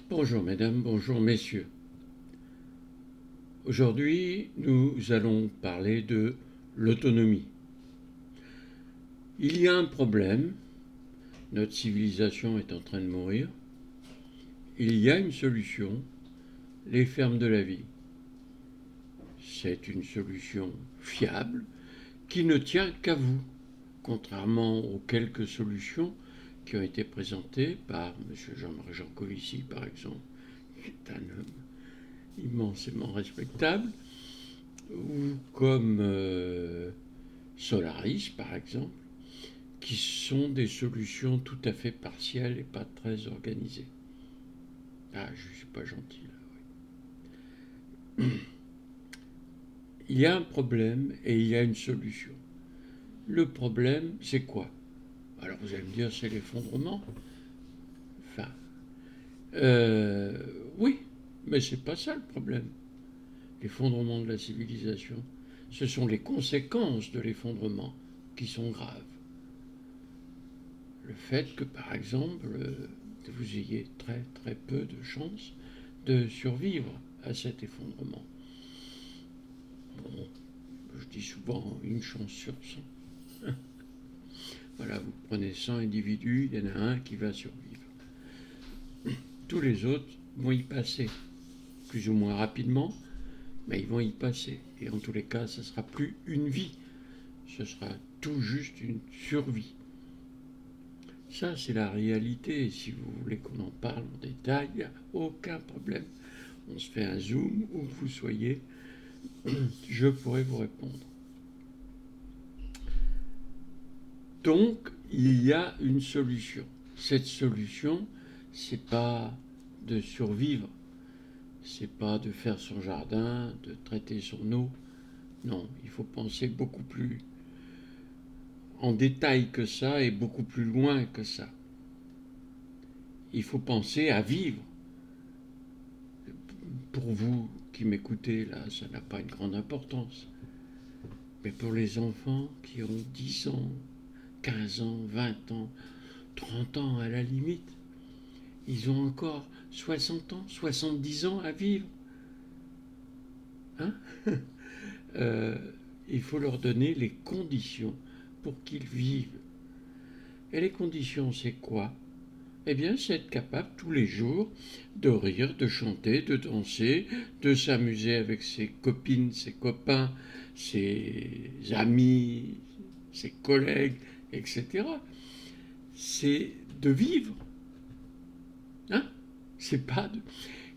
Bonjour mesdames, bonjour messieurs. Aujourd'hui, nous allons parler de l'autonomie. Il y a un problème, notre civilisation est en train de mourir. Il y a une solution, les fermes de la vie. C'est une solution fiable qui ne tient qu'à vous, contrairement aux quelques solutions qui ont été présentées par M. Jean-Marie Jancovici, par exemple, qui est un homme immensément respectable, ou comme Solaris, par exemple, qui sont des solutions tout à fait partielles et pas très organisées. Ah, je ne suis pas gentil là. Oui. Il y a un problème et il y a une solution. Le problème, c'est quoi? Alors vous allez me dire, c'est l'effondrement. Enfin, euh, oui, mais c'est pas ça le problème. L'effondrement de la civilisation, ce sont les conséquences de l'effondrement qui sont graves. Le fait que, par exemple, vous ayez très très peu de chances de survivre à cet effondrement. Bon, je dis souvent une chance sur 100. Voilà, vous prenez 100 individus, il y en a un qui va survivre. Tous les autres vont y passer, plus ou moins rapidement, mais ils vont y passer. Et en tous les cas, ce ne sera plus une vie, ce sera tout juste une survie. Ça, c'est la réalité. Si vous voulez qu'on en parle en détail, il n'y a aucun problème. On se fait un zoom, où que vous soyez, je pourrai vous répondre. Donc, il y a une solution. Cette solution, c'est pas de survivre, c'est pas de faire son jardin, de traiter son eau. Non, il faut penser beaucoup plus en détail que ça et beaucoup plus loin que ça. Il faut penser à vivre. Pour vous qui m'écoutez, là, ça n'a pas une grande importance. Mais pour les enfants qui ont 10 ans, 15 ans, 20 ans, 30 ans à la limite, ils ont encore 60 ans, 70 ans à vivre. Hein? euh, il faut leur donner les conditions pour qu'ils vivent. Et les conditions, c'est quoi? Eh bien, c'est être capable tous les jours de rire, de chanter, de danser, de s'amuser avec ses copines, ses copains, ses amis, ses collègues, etc. C'est de vivre. Hein? C'est pas de...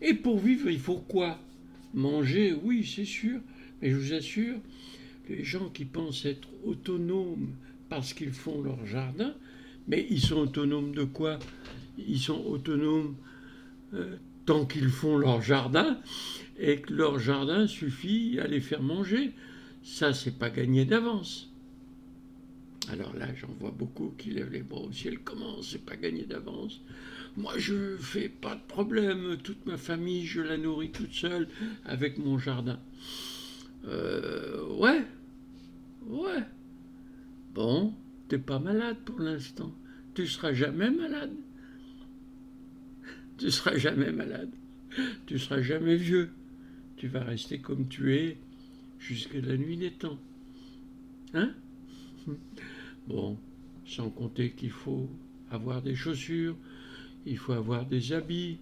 Et pour vivre, il faut quoi? Manger, oui, c'est sûr. Mais je vous assure, les gens qui pensent être autonomes parce qu'ils font leur jardin, mais ils sont autonomes de quoi? Ils sont autonomes tant qu'ils font leur jardin et que leur jardin suffit à les faire manger. Ça, c'est pas gagné d'avance. Alors là, j'en vois beaucoup qui lèvent les bras au ciel. Comment c'est pas gagné d'avance? Moi, je fais pas de problème. Toute ma famille, je la nourris toute seule avec mon jardin. Ouais, ouais. Bon, t'es pas malade pour l'instant. Tu seras jamais malade. Tu seras jamais malade. Tu seras jamais vieux. Tu vas rester comme tu es jusqu'à la nuit des temps. Hein? Bon, sans compter qu'il faut avoir des chaussures, il faut avoir des habits.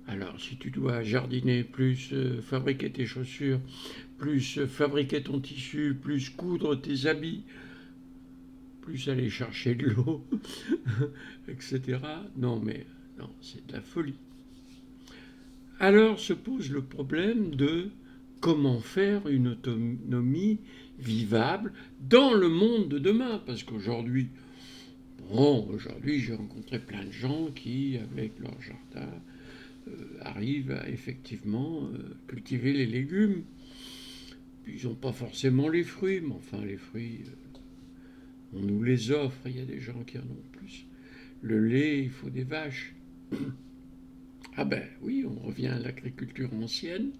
Alors, si tu dois jardiner, plus fabriquer tes chaussures, plus fabriquer ton tissu, plus coudre tes habits, plus aller chercher de l'eau, etc. Non, mais non, c'est de la folie. Alors se pose le problème de comment faire une autonomie vivable dans le monde de demain. Parce qu'aujourd'hui, aujourd'hui j'ai rencontré plein de gens qui, avec leur jardin, arrivent à effectivement cultiver les légumes. Ils n'ont pas forcément les fruits, mais enfin les fruits, on nous les offre, il y a des gens qui en ont plus. Le lait, il faut des vaches. Ah ben oui, on revient à l'agriculture ancienne,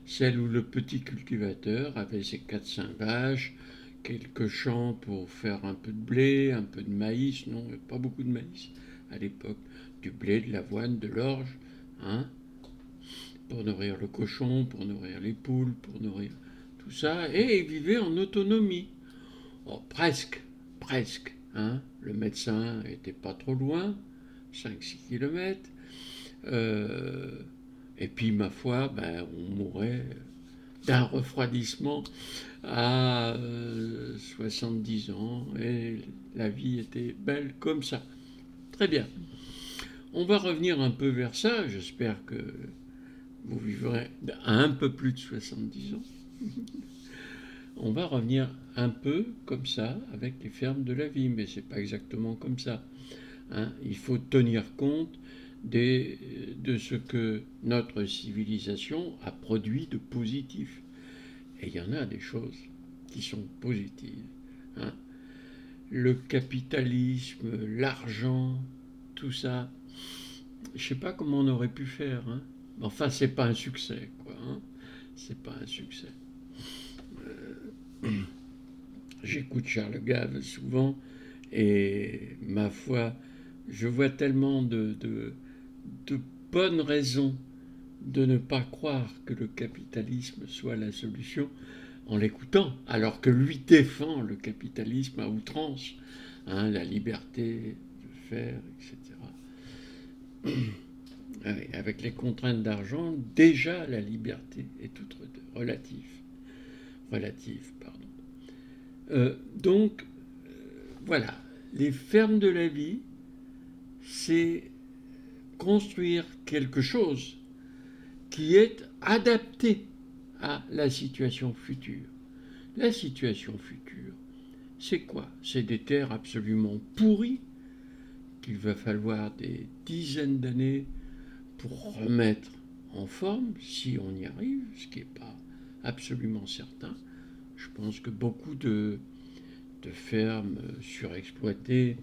celle où le petit cultivateur avait ses 4-5 vaches, quelques champs pour faire un peu de blé, un peu de maïs, non, pas beaucoup de maïs à l'époque, du blé, de l'avoine, de l'orge, hein, pour nourrir le cochon, pour nourrir les poules, pour nourrir tout ça, et ils vivaient en autonomie. Oh, presque, presque. Hein. Le médecin était pas trop loin, 5-6 kilomètres. Euh, et puis, ma foi, ben, on mourait d'un refroidissement à 70 ans, et la vie était belle comme ça. Très bien. On va revenir un peu vers ça. J'espère que vous vivrez à un peu plus de 70 ans. On va revenir un peu comme ça avec les fermes de la vie, mais c'est pas exactement comme ça. Hein. Il faut tenir compte de ce que notre civilisation a produit de positif. Et il y en a des choses qui sont positives. Hein. Le capitalisme, l'argent, tout ça, je sais pas comment on aurait pu faire. Hein. Enfin, c'est pas un succès, quoi. Hein. C'est pas un succès. J'écoute Charles Gave souvent et ma foi, je vois tellement de bonnes raisons de ne pas croire que le capitalisme soit la solution en l'écoutant, alors que lui défend le capitalisme à outrance, hein, la liberté de faire, etc. Avec les contraintes d'argent, déjà la liberté est toute relative. Relative, pardon. Donc, voilà, les fermes de la vie, c'est construire quelque chose qui est adapté à la situation future. La situation future, c'est quoi? C'est des terres absolument pourries qu'il va falloir des dizaines d'années pour remettre en forme, si on y arrive, ce qui n'est pas absolument certain. Je pense que beaucoup de fermes surexploitées,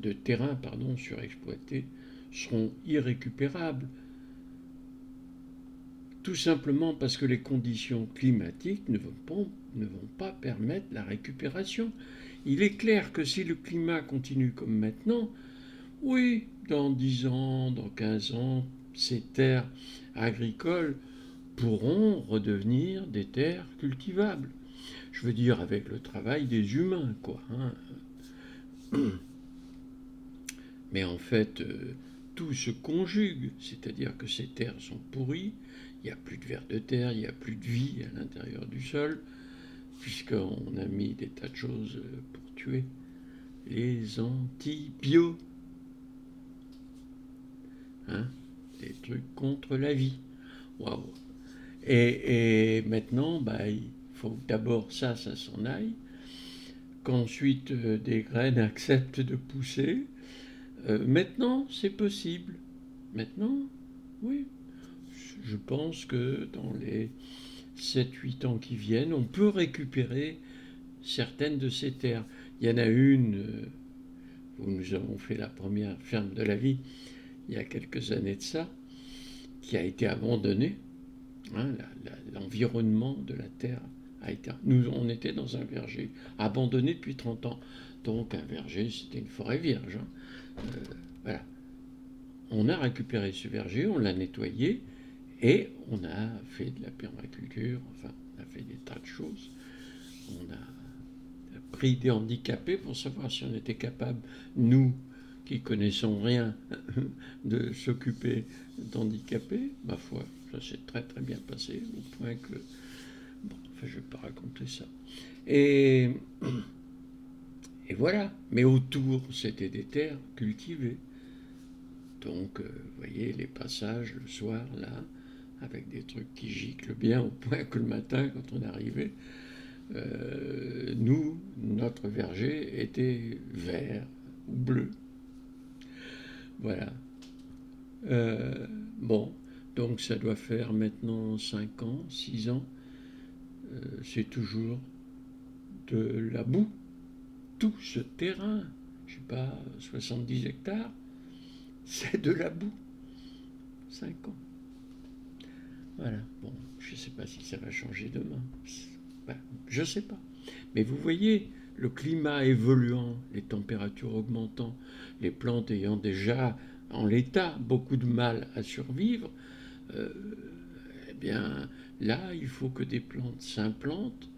de terrains surexploités, seront irrécupérables. Tout simplement parce que les conditions climatiques ne vont pas permettre la récupération. Il est clair que si le climat continue comme maintenant, oui, dans 10 ans, dans 15 ans, ces terres agricoles pourront redevenir des terres cultivables. Je veux dire avec le travail des humains, quoi. Hein. Mais en fait, tout se conjugue, c'est-à-dire que ces terres sont pourries, il n'y a plus de vers de terre, il n'y a plus de vie à l'intérieur du sol, puisqu'on a mis des tas de choses pour tuer les antibiotiques, hein, des trucs contre la vie. Waouh. Et maintenant, bah, il faut d'abord ça s'en aille, qu'ensuite des graines acceptent de pousser. Maintenant, c'est possible. Maintenant, oui. Je pense que dans les 7-8 ans qui viennent, on peut récupérer certaines de ces terres. Il y en a une où nous avons fait la première ferme de la vie il y a quelques années de ça, qui a été abandonnée. Hein, l'environnement de la terre a été... on était dans un verger abandonné depuis 30 ans. Donc un verger, c'était une forêt vierge. Hein. Voilà. On a récupéré ce verger, on l'a nettoyé, et on a fait de la permaculture, enfin, on a fait des tas de choses. On a pris des handicapés pour savoir si on était capable, nous, qui connaissons rien, de s'occuper d'handicapés. Ma foi, ça s'est très très bien passé, au point que... Bon, enfin, je ne vais pas raconter ça. Et voilà. Mais autour, c'était des terres cultivées. Donc, vous voyez, les passages le soir, là, avec des trucs qui giclent bien, au point que le matin, quand on arrivait, nous, notre verger était vert ou bleu. Voilà. Bon, donc ça doit faire maintenant 5 ans, 6 ans. C'est toujours de la boue. Tout ce terrain, je sais pas, 70 hectares, c'est de la boue. 5 ans. Voilà. Bon, je ne sais pas si ça va changer demain. Ben, je ne sais pas. Mais vous voyez, le climat évoluant, les températures augmentant, les plantes ayant déjà en l'état, beaucoup de mal à survivre, euh, eh bien là, il faut que des plantes s'implantent.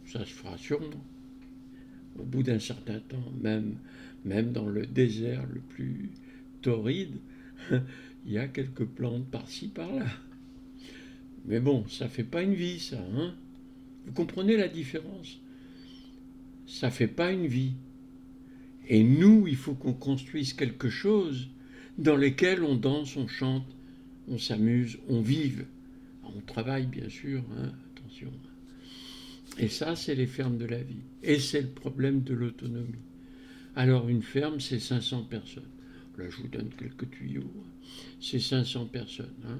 Ça se fera sûrement. Au bout d'un certain temps, même dans le désert le plus torride, il y a quelques plantes par-ci, par-là. Mais bon, ça fait pas une vie, ça. Hein. Vous comprenez la différence? Ça fait pas une vie. Et nous, il faut qu'on construise quelque chose dans lequel on danse, on chante, on s'amuse, on vive. On travaille, bien sûr, hein, attention. Et ça, c'est les fermes de la vie. Et c'est le problème de l'autonomie. Alors, une ferme, c'est 500 personnes. Là, je vous donne quelques tuyaux. C'est 500 personnes, hein,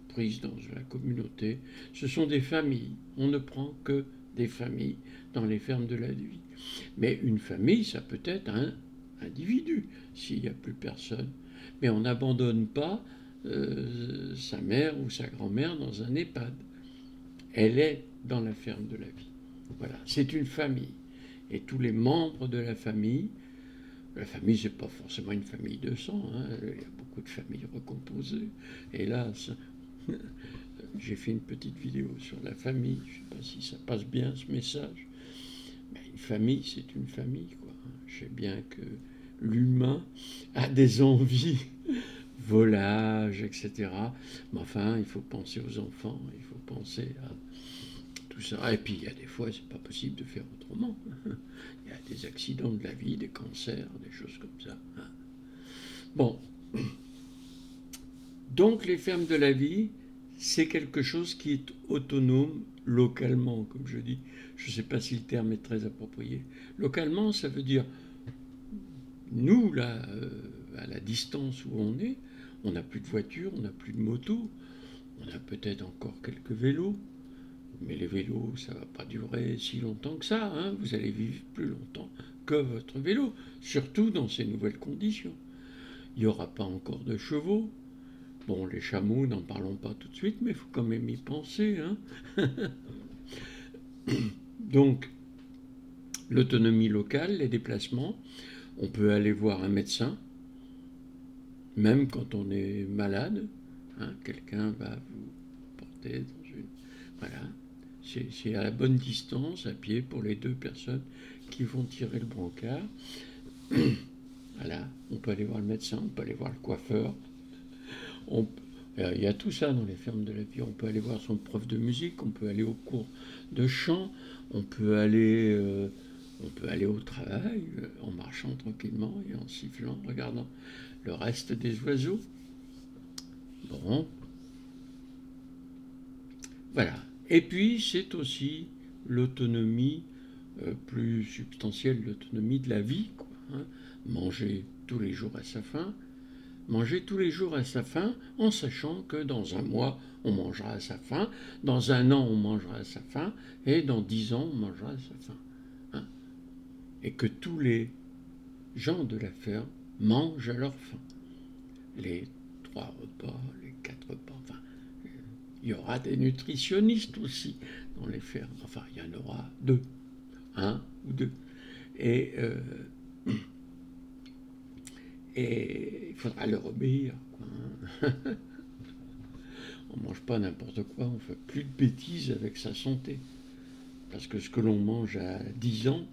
prises dans la communauté. Ce sont des familles. On ne prend que des familles dans les fermes de la vie. Mais une famille, ça peut être un individu, s'il n'y a plus personne. Mais on n'abandonne pas sa mère ou sa grand-mère dans un EHPAD. Elle est dans la ferme de la vie. Voilà, c'est une famille. Et tous les membres de la famille, c'est pas forcément une famille de sang, hein, il y a beaucoup de familles recomposées. Hélas, j'ai fait une petite vidéo sur la famille, je ne sais pas si ça passe bien ce message. Mais une famille, c'est une famille, quoi. Je sais bien que l'humain a des envies, volage, etc. Mais enfin, il faut penser aux enfants, il faut penser à tout ça. Et puis, il y a des fois, c'est pas possible de faire autrement. Il y a des accidents de la vie, des cancers, des choses comme ça. Bon. Donc, les fermes de la vie, c'est quelque chose qui est autonome localement, comme je dis. Je ne sais pas si le terme est très approprié. Localement, ça veut dire, nous, là, à la distance où on n'a plus de voiture, on n'a plus de moto, on a peut-être encore quelques vélos, mais les vélos, ça ne va pas durer si longtemps que ça. Hein. Vous allez vivre plus longtemps que votre vélo, surtout dans ces nouvelles conditions. Il n'y aura pas encore de chevaux. Bon, les chameaux, n'en parlons pas tout de suite, mais il faut quand même y penser. Hein. Donc, l'autonomie locale, les déplacements, on peut aller voir un médecin, même quand on est malade. Hein, quelqu'un va vous porter dans une... Voilà. C'est à la bonne distance, à pied, pour les deux personnes qui vont tirer le brancard. Voilà. On peut aller voir le médecin, on peut aller voir le coiffeur. Il y a tout ça dans les fermes de la vie. On peut aller voir son prof de musique, on peut aller au cours de chant, on peut aller au travail en marchant tranquillement et en sifflant, en regardant le reste des oiseaux. Bon. Voilà. Et puis, c'est aussi l'autonomie plus substantielle, l'autonomie de la vie, quoi, hein. Manger tous les jours à sa faim. Manger tous les jours à sa faim en sachant que dans un mois, on mangera à sa faim, dans un an, on mangera à sa faim, et dans 10 ans, on mangera à sa faim. Hein. Et que tous les gens de la ferme mangent à leur faim. Les 3 repas, les 4 repas, enfin, il y aura des nutritionnistes aussi dans les fermes. Enfin, il y en aura 2, 1 ou 2. Et il faudra leur obéir. Quoi, hein. On ne mange pas n'importe quoi, on ne fait plus de bêtises avec sa santé. Parce que ce que l'on mange à 10 ans,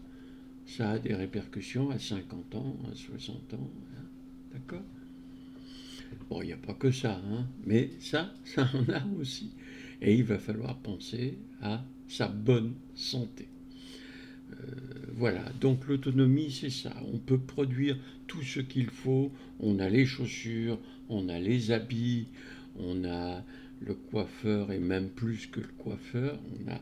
ça a des répercussions à 50 ans, à 60 ans. Hein. D'accord? Bon, il n'y a pas que ça, hein, mais ça en a aussi. Et il va falloir penser à sa bonne santé. Voilà, donc l'autonomie, c'est ça. On peut produire tout ce qu'il faut. On a les chaussures, on a les habits, on a le coiffeur et même plus que le coiffeur. On a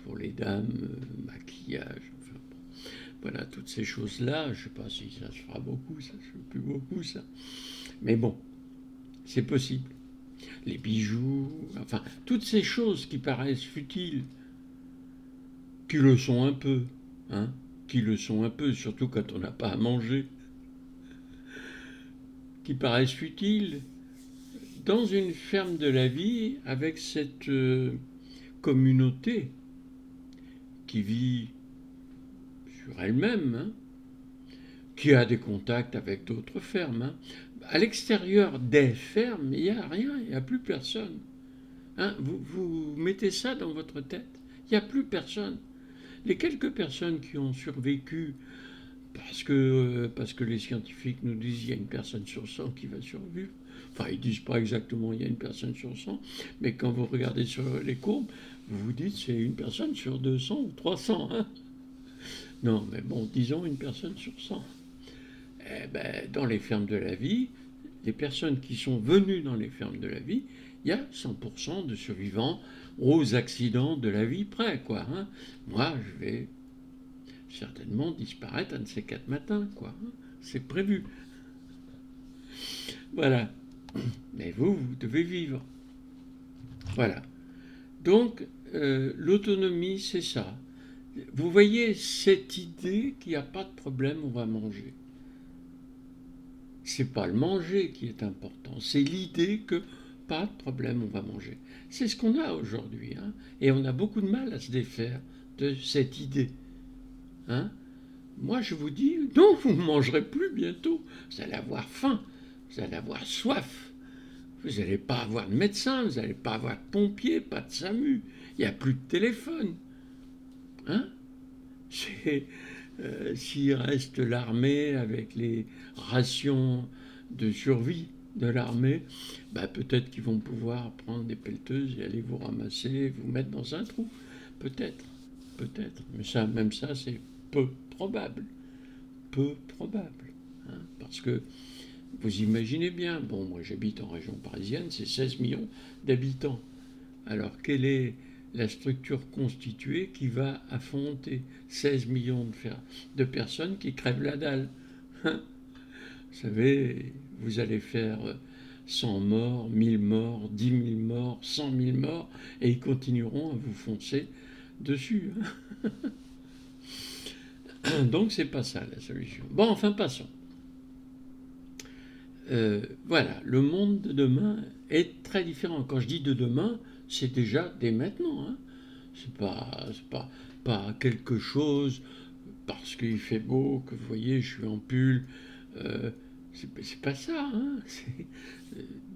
pour les dames maquillage. Enfin, bon. Voilà, toutes ces choses-là. Je ne sais pas si ça se fera beaucoup, ça se fait plus beaucoup, ça. Mais bon, c'est possible. Les bijoux, enfin, toutes ces choses qui paraissent futiles, qui le sont un peu, hein, qui le sont un peu, surtout quand on n'a pas à manger, qui paraissent futiles, dans une ferme de la vie, avec cette communauté qui vit sur elle-même, hein, qui a des contacts avec d'autres fermes. Hein. À l'extérieur des fermes, il n'y a rien, il n'y a plus personne. Hein, vous mettez ça dans votre tête, il n'y a plus personne. Les quelques personnes qui ont survécu, parce que les scientifiques nous disent qu'il y a une personne sur 100 qui va survivre, enfin ils ne disent pas exactement il y a une personne sur 100, mais quand vous regardez sur les courbes, vous vous dites c'est une personne sur 200 ou 300. Hein. Non, mais bon, disons une personne sur 100. Eh ben, dans les fermes de la vie, les personnes qui sont venues dans les fermes de la vie, il y a 100% de survivants aux accidents de la vie près, quoi. Hein. Moi, je vais certainement disparaître un de ces 4 matins, quoi. Hein. C'est prévu. Voilà. Mais vous devez vivre. Voilà. Donc, l'autonomie, c'est ça. Vous voyez cette idée qu'il n'y a pas de problème, on va manger. C'est pas le manger qui est important, c'est l'idée que pas de problème, on va manger. C'est ce qu'on a aujourd'hui, hein, et on a beaucoup de mal à se défaire de cette idée. Hein. Moi, je vous dis, non, vous ne mangerez plus bientôt. Vous allez avoir faim, vous allez avoir soif. Vous n'allez pas avoir de médecin, vous n'allez pas avoir de pompier, pas de SAMU. Il n'y a plus de téléphone. Hein. S'il reste l'armée avec les rations de survie de l'armée, bah peut-être qu'ils vont pouvoir prendre des pelleteuses et aller vous ramasser, vous mettre dans un trou. Peut-être, peut-être. Mais ça, même ça, c'est peu probable. Peu probable. Hein, parce que vous imaginez bien, bon, moi j'habite en région parisienne, c'est 16 millions d'habitants. Alors, quelle est la structure constituée qui va affronter 16 millions de personnes qui crèvent la dalle? Vous savez, vous allez faire 100 morts, 1000 morts, 10 000 morts, 100 000 morts, et ils continueront à vous foncer dessus. Donc, c'est pas ça la solution. Bon, enfin, passons. Voilà, le monde de demain est très différent. Quand je dis de demain, c'est déjà dès maintenant. Hein. C'est pas quelque chose parce qu'il fait beau, que vous voyez, je suis en pull. C'est pas ça. Hein. C'est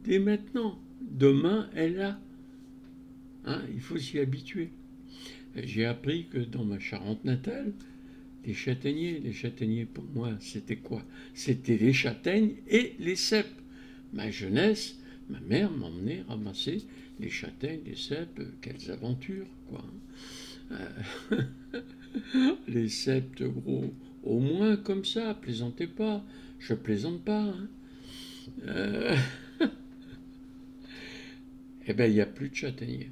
dès maintenant. Demain est là. Hein. Il faut s'y habituer. J'ai appris que dans ma Charente natale, les châtaigniers pour moi, c'était quoi? C'était les châtaignes et les cèpes. Ma jeunesse, ma mère m'emmenait ramasser les châtaignes, les cèpes, quelles aventures, quoi. Les cèpes, gros, au moins comme ça, plaisantez pas. Je plaisante pas. Hein. Eh bien, il n'y a plus de châtaigniers.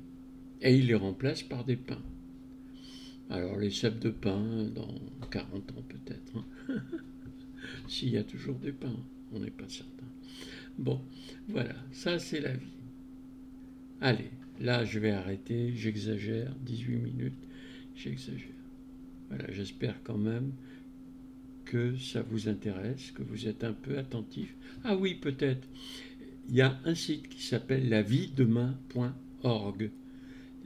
Et ils les remplacent par des pins. Alors, les cèpes de pin, dans 40 ans peut-être. Hein. S'il y a toujours des pins, on n'est pas certain. Bon, voilà, ça c'est la vie. Allez, là je vais arrêter, j'exagère, 18 minutes, j'exagère. Voilà, j'espère quand même que ça vous intéresse, que vous êtes un peu attentif. Ah oui, peut-être, il y a un site qui s'appelle laviedemain.org.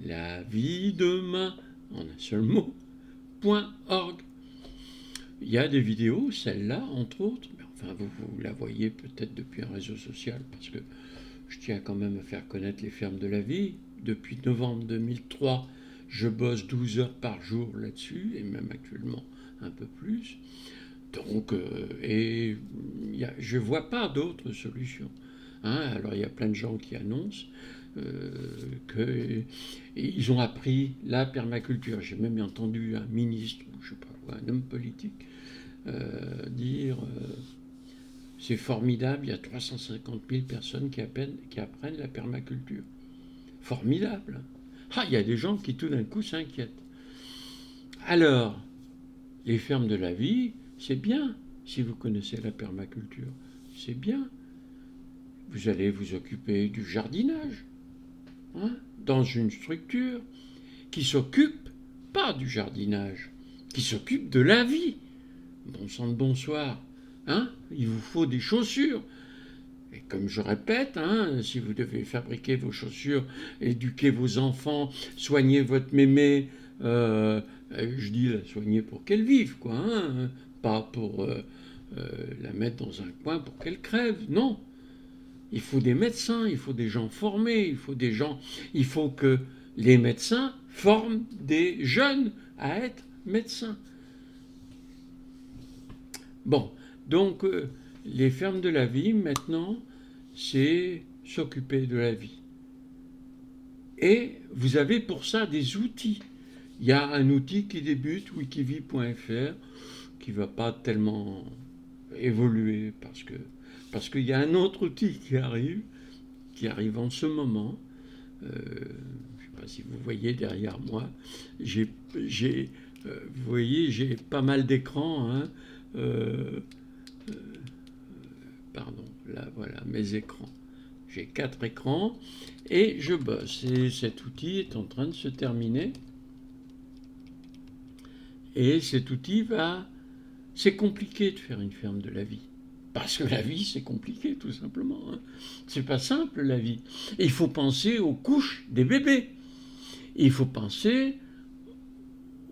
Laviedemain, en un seul mot, .org. Il y a des vidéos, celle-là, entre autres, mais enfin, vous la voyez peut-être depuis un réseau social, parce que je tiens quand même à faire connaître les fermes de la vie. Depuis novembre 2003, je bosse 12 heures par jour là-dessus, et même actuellement un peu plus. Donc, je ne vois pas d'autres solutions. Hein, alors, il y a plein de gens qui annoncent qu'ils ont appris la permaculture. J'ai même entendu un ministre, ou je sais pas, un homme politique, dire c'est formidable, il y a 350 000 personnes qui apprennent la permaculture. Formidable. Ah, il y a des gens qui tout d'un coup s'inquiètent. Alors, les fermes de la vie, c'est bien si vous connaissez la permaculture. C'est bien. Vous allez vous occuper du jardinage, hein, dans une structure qui s'occupe pas du jardinage, qui s'occupe de la vie. Bon sang de bonsoir. Hein, il vous faut des chaussures. Et comme je répète, hein, si vous devez fabriquer vos chaussures, éduquer vos enfants, soigner votre mémé, je dis la soigner pour qu'elle vive, quoi, hein, pas pour la mettre dans un coin pour qu'elle crève. Non, il faut des médecins, il faut des gens formés, il faut que les médecins forment des jeunes à être médecins. Bon, donc les fermes de la vie, maintenant, c'est s'occuper de la vie. Et vous avez pour ça des outils. Il y a un outil qui débute, wikivie.fr, qui ne va pas tellement évoluer parce qu'il y a un autre outil qui arrive en ce moment. Je ne sais pas si vous voyez derrière moi, vous voyez, j'ai pas mal d'écrans. Hein, pardon, là voilà mes écrans. J'ai 4 écrans et je bosse. Et cet outil est en train de se terminer. Et cet outil c'est compliqué de faire une ferme de la vie. Parce que la vie, c'est compliqué, tout simplement. Hein. C'est pas simple, la vie. Et il faut penser aux couches des bébés. Et il faut penser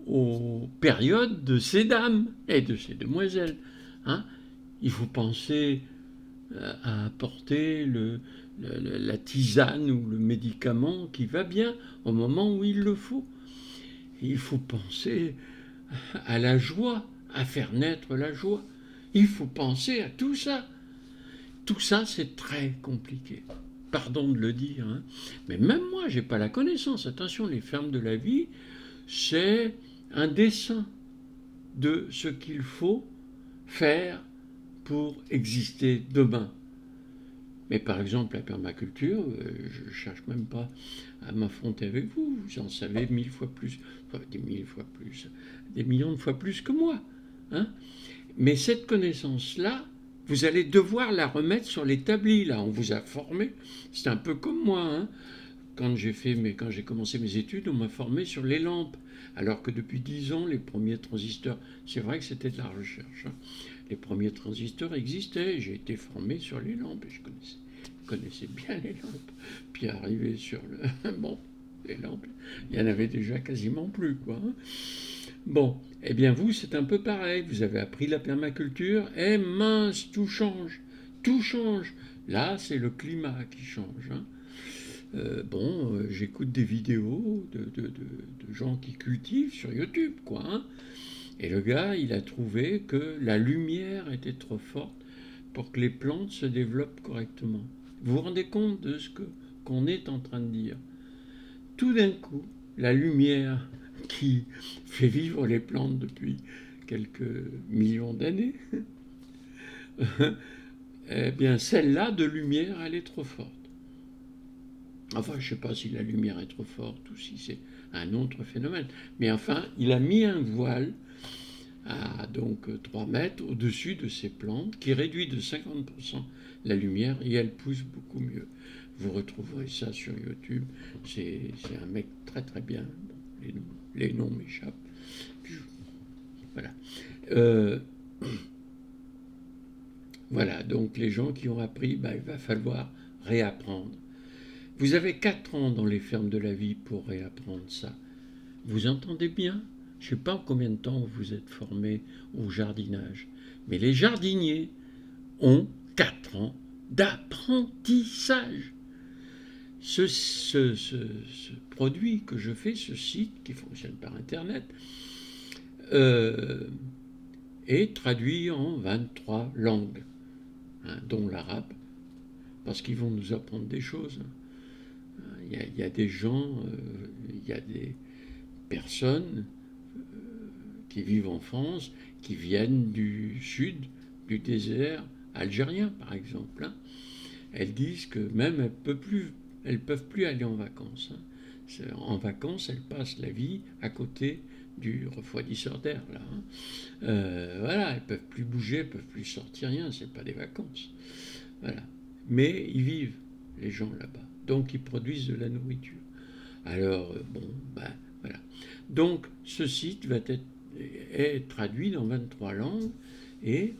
aux périodes de ces dames et de ces demoiselles. Hein. Il faut penser à apporter la tisane ou le médicament qui va bien au moment où il le faut. Et il faut penser à la joie, à faire naître la joie. Il faut penser à tout ça. Tout ça, c'est très compliqué. Pardon de le dire, hein. Mais même moi, je n'ai pas la connaissance. Attention, les fermes de la vie, c'est un dessin de ce qu'il faut faire pour exister demain. Mais par exemple, la permaculture, je ne cherche même pas à m'affronter avec vous. Vous en savez 1000 fois plus, enfin, des millions de fois plus que moi. Hein. Mais cette connaissance-là, vous allez devoir la remettre sur l'établi. Là, on vous a formé. C'est un peu comme moi. Hein. Quand j'ai commencé mes études, on m'a formé sur les lampes. Alors que depuis 10 ans, les premiers transistors, c'est vrai que c'était de la recherche. Hein. Les premiers transistors existaient. J'ai été formé sur les lampes et je connaissais bien les lampes. Puis arrivé sur bon, les lampes, il y en avait déjà quasiment plus, quoi. Hein. Bon, eh bien vous, c'est un peu pareil. Vous avez appris la permaculture, et mince, tout change. Tout change. Là, c'est le climat qui change. Hein. J'écoute des vidéos de gens qui cultivent sur YouTube, quoi. Hein. Et le gars, il a trouvé que la lumière était trop forte pour que les plantes se développent correctement. Vous vous rendez compte de ce qu'on est en train de dire? Tout d'un coup, la lumière qui fait vivre les plantes depuis quelques millions d'années, eh bien celle-là de lumière, elle est trop forte. Enfin, je ne sais pas si la lumière est trop forte ou si c'est un autre phénomène. Mais enfin, il a mis un voile à donc 3 mètres au-dessus de ces plantes qui réduit de 50% la lumière et elle pousse beaucoup mieux. Vous retrouverez ça sur YouTube. C'est un mec très très bien. Bon, les noms m'échappent. Voilà. Voilà, donc les gens qui ont appris, il va falloir réapprendre. Vous avez 4 ans dans les fermes de la vie pour réapprendre ça. Vous entendez bien? Je ne sais pas combien de temps vous êtes formé au jardinage, mais les jardiniers ont 4 ans d'apprentissage. Ce produit que je fais, ce site qui fonctionne par Internet, est traduit en 23 langues, hein, dont l'arabe, parce qu'ils vont nous apprendre des choses. Il y a des gens, il y a des personnes qui vivent en France, qui viennent du sud, du désert algérien par exemple. Hein. Elles disent que même elles peuvent plus aller en vacances. Hein. En vacances, elles passent la vie à côté du refroidisseur d'air. Là, hein. Voilà, elles peuvent plus bouger, elles peuvent plus sortir, rien, c'est pas des vacances. Voilà. Mais ils vivent, les gens là-bas. Donc ils produisent de la nourriture. Alors, voilà. Donc ce site est traduit dans 23 langues et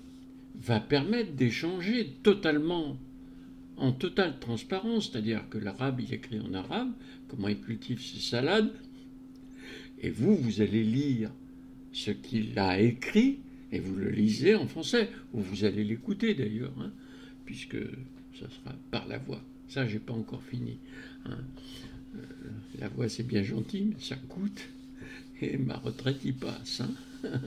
va permettre d'échanger totalement, en totale transparence, c'est-à-dire que l'arabe, il écrit en arabe, comment il cultive ses salades, et vous allez lire ce qu'il a écrit, Et vous le lisez en français, ou vous allez l'écouter d'ailleurs, hein, puisque ça sera par la voix. Ça, j'ai pas encore fini. Hein. La voix, c'est bien gentil, mais ça coûte. Et ma retraite y passe. Hein.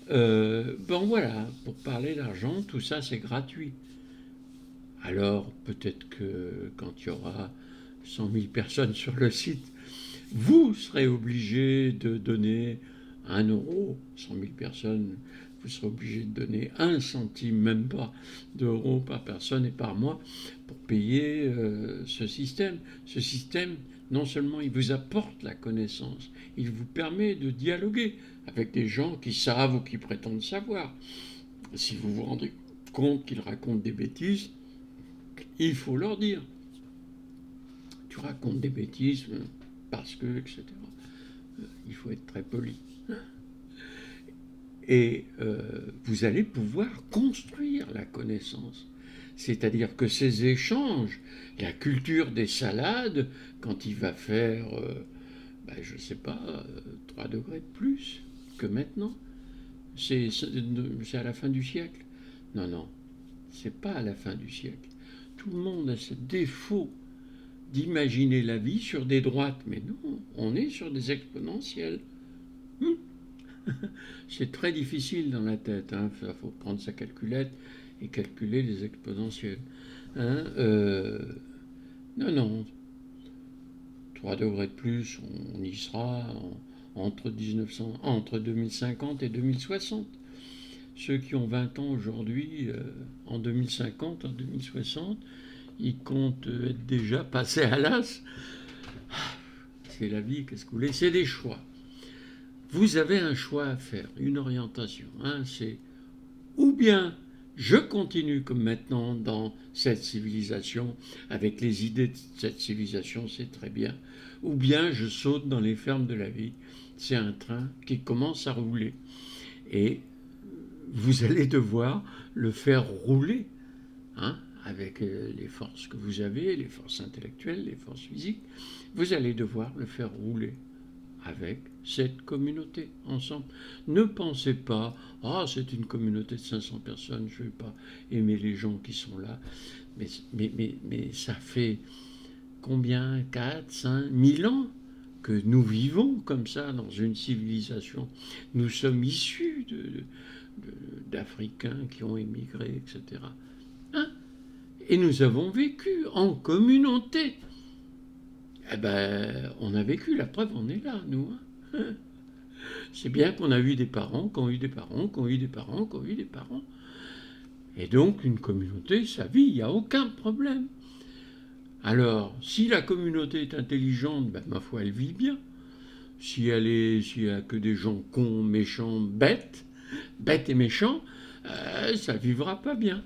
Bon voilà, pour parler d'argent, tout ça c'est gratuit. Alors peut-être que quand il y aura 100 000 personnes sur le site, vous serez obligé de donner 1 euro. 100 000 personnes, vous serez obligé de donner 1 centime, même pas, d'euros par personne et par mois pour payer ce système. Ce système, non seulement il vous apporte la connaissance, il vous permet de dialoguer avec des gens qui savent ou qui prétendent savoir. Si vous vous rendez compte qu'ils racontent des bêtises, il faut leur dire. Tu racontes des bêtises parce que, etc. Il faut être très poli. Et vous allez pouvoir construire la connaissance. C'est-à-dire que ces échanges, la culture des salades, quand il va faire, je ne sais pas, 3 degrés de plus que maintenant, c'est à la fin du siècle. Non, non, c'est pas à la fin du siècle. Tout le monde a ce défaut d'imaginer la vie sur des droites. Mais non, on est sur des exponentielles. C'est très difficile dans la tête. Hein. Il faut prendre sa calculette et calculer les exponentielles. Hein. Non, non. 3 degrés de plus, on y sera entre 2050 et 2060. Ceux qui ont 20 ans aujourd'hui, en 2050, en 2060, ils comptent être déjà passés à l'as. C'est la vie, qu'est-ce que vous voulez? C'est des choix. Vous avez un choix à faire, une orientation. Hein, c'est ou bien je continue comme maintenant dans cette civilisation, avec les idées de cette civilisation, c'est très bien, ou bien je saute dans les fermes de la vie. C'est un train qui commence à rouler. Et vous allez devoir le faire rouler, hein, avec les forces que vous avez, les forces intellectuelles, les forces physiques. Vous allez devoir le faire rouler avec cette communauté ensemble. Ne pensez pas, c'est une communauté de 500 personnes, je ne vais pas aimer les gens qui sont là. Mais ça fait combien? 4, 5, 1000 ans que nous vivons comme ça dans une civilisation. Nous sommes issus d'Africains qui ont émigré, etc. Hein? Et nous avons vécu en communauté. Eh ben, on a vécu, la preuve, on est là, nous. Hein. C'est bien qu'on a eu des parents, qu'on a eu des parents, qu'on a eu des parents, qu'on a eu des parents. Et donc, une communauté, ça vit, il n'y a aucun problème. Alors, si la communauté est intelligente, ma foi, elle vit bien. S'il y a que des gens cons, méchants, bêtes et méchants, ça vivra pas bien.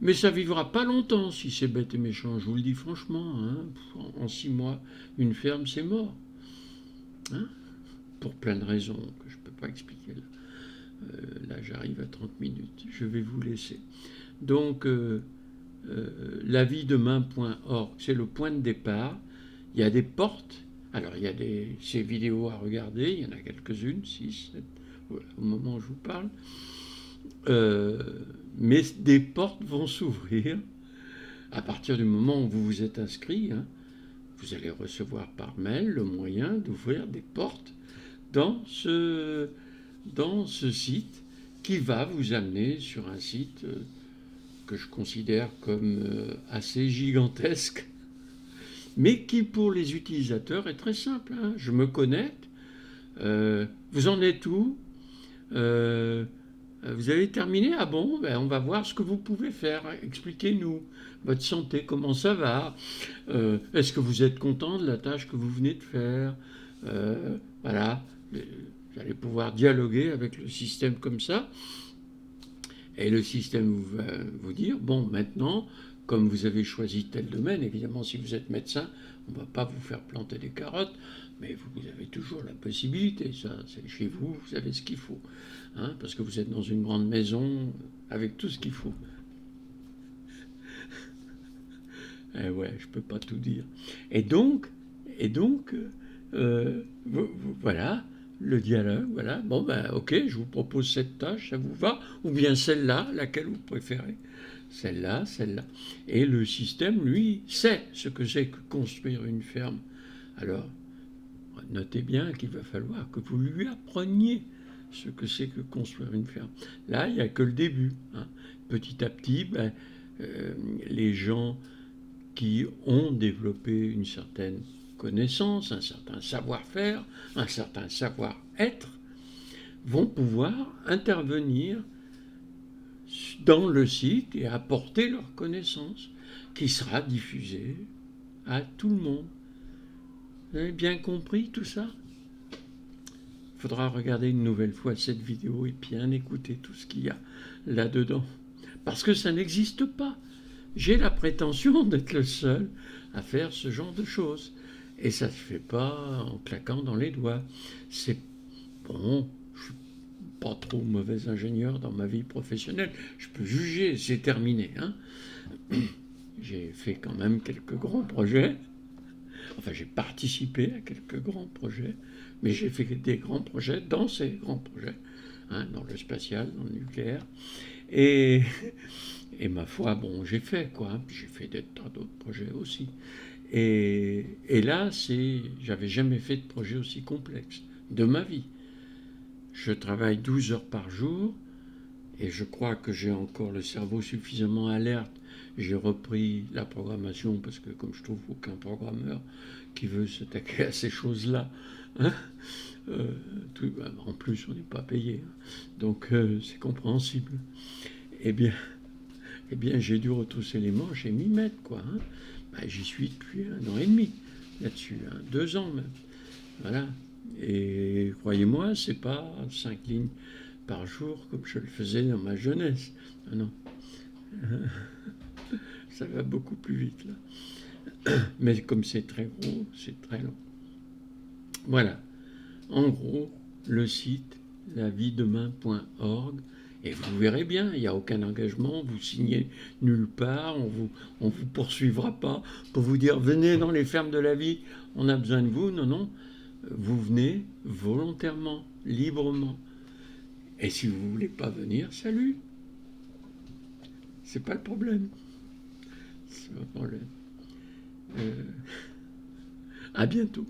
Mais ça vivra pas longtemps si c'est bête et méchant, je vous le dis franchement. Hein. En 6 mois, une ferme, c'est mort. Hein, pour plein de raisons que je ne peux pas expliquer là. Là, j'arrive à 30 minutes. Je vais vous laisser. Donc, laviedemain.org, c'est le point de départ. Il y a des portes. Alors, il y a ces vidéos à regarder. Il y en a quelques-unes, 6, 7, voilà, au moment où je vous parle. Mais des portes vont s'ouvrir à partir du moment où vous vous êtes inscrit. Hein, vous allez recevoir par mail le moyen d'ouvrir des portes dans ce site qui va vous amener sur un site que je considère comme assez gigantesque, mais qui pour les utilisateurs est très simple. Hein. Je me connecte. Vous en êtes où? Vous avez terminé? Ah bon, on va voir ce que vous pouvez faire. Expliquez-nous votre santé, comment ça va? Est-ce que vous êtes content de la tâche que vous venez de faire? Voilà, vous allez pouvoir dialoguer avec le système comme ça. Et le système va vous dire, bon, maintenant, comme vous avez choisi tel domaine, évidemment, si vous êtes médecin, on ne va pas vous faire planter des carottes, mais vous avez toujours la possibilité, ça, c'est chez vous, vous avez ce qu'il faut, hein, parce que vous êtes dans une grande maison avec tout ce qu'il faut. Eh ouais, je peux pas tout dire. Et donc, voilà, le dialogue, voilà. Bon, ben, ok, je vous propose cette tâche, ça vous va? Ou bien celle-là, laquelle vous préférez? Celle-là, celle-là. Et le système, lui, sait ce que c'est que construire une ferme. Alors, notez bien qu'il va falloir que vous lui appreniez ce que c'est que construire une ferme. Là, il n'y a que le début, hein. Petit à petit, ben, les gens qui ont développé une certaine connaissance, un certain savoir-faire, un certain savoir-être, vont pouvoir intervenir dans le site et apporter leur connaissance, qui sera diffusée à tout le monde. Vous avez bien compris tout ça? Il faudra regarder une nouvelle fois cette vidéo et bien écouter tout ce qu'il y a là-dedans. Parce que ça n'existe pas. J'ai la prétention d'être le seul à faire ce genre de choses. Et ça ne se fait pas en claquant dans les doigts. C'est bon, je ne suis pas trop mauvais ingénieur dans ma vie professionnelle. Je peux juger, c'est terminé. Hein. J'ai fait quand même quelques grands projets. Enfin, j'ai participé à quelques grands projets, mais j'ai fait des grands projets dans ces grands projets, hein, dans le spatial, dans le nucléaire. Et, et ma foi, bon, j'ai fait quoi. Hein, puis j'ai fait des tas d'autres projets aussi. Et là, j'avais jamais fait de projet aussi complexe de ma vie. Je travaille 12 heures par jour et je crois que j'ai encore le cerveau suffisamment alerte. J'ai repris la programmation parce que comme je trouve aucun programmeur qui veut s'attaquer à ces choses-là, hein, en plus on n'est pas payé, hein, donc c'est compréhensible. Eh bien, eh bien j'ai dû retrousser les manches et m'y mettre, quoi. Hein. Ben, j'y suis depuis 1 an et demi là-dessus, hein, 2 ans même. Voilà. Et croyez-moi, c'est pas 5 lignes par jour comme je le faisais dans ma jeunesse. Non, non. Ça va beaucoup plus vite là. Mais comme c'est très gros, c'est très long. Voilà. En gros, le site laviedemain.org. Et vous verrez bien, il n'y a aucun engagement, vous signez nulle part, on vous poursuivra pas pour vous dire venez dans les fermes de la vie, on a besoin de vous. Non, non, vous venez volontairement, librement. Et si vous ne voulez pas venir, salut. C'est pas le problème. C'est pas le problème. À bientôt.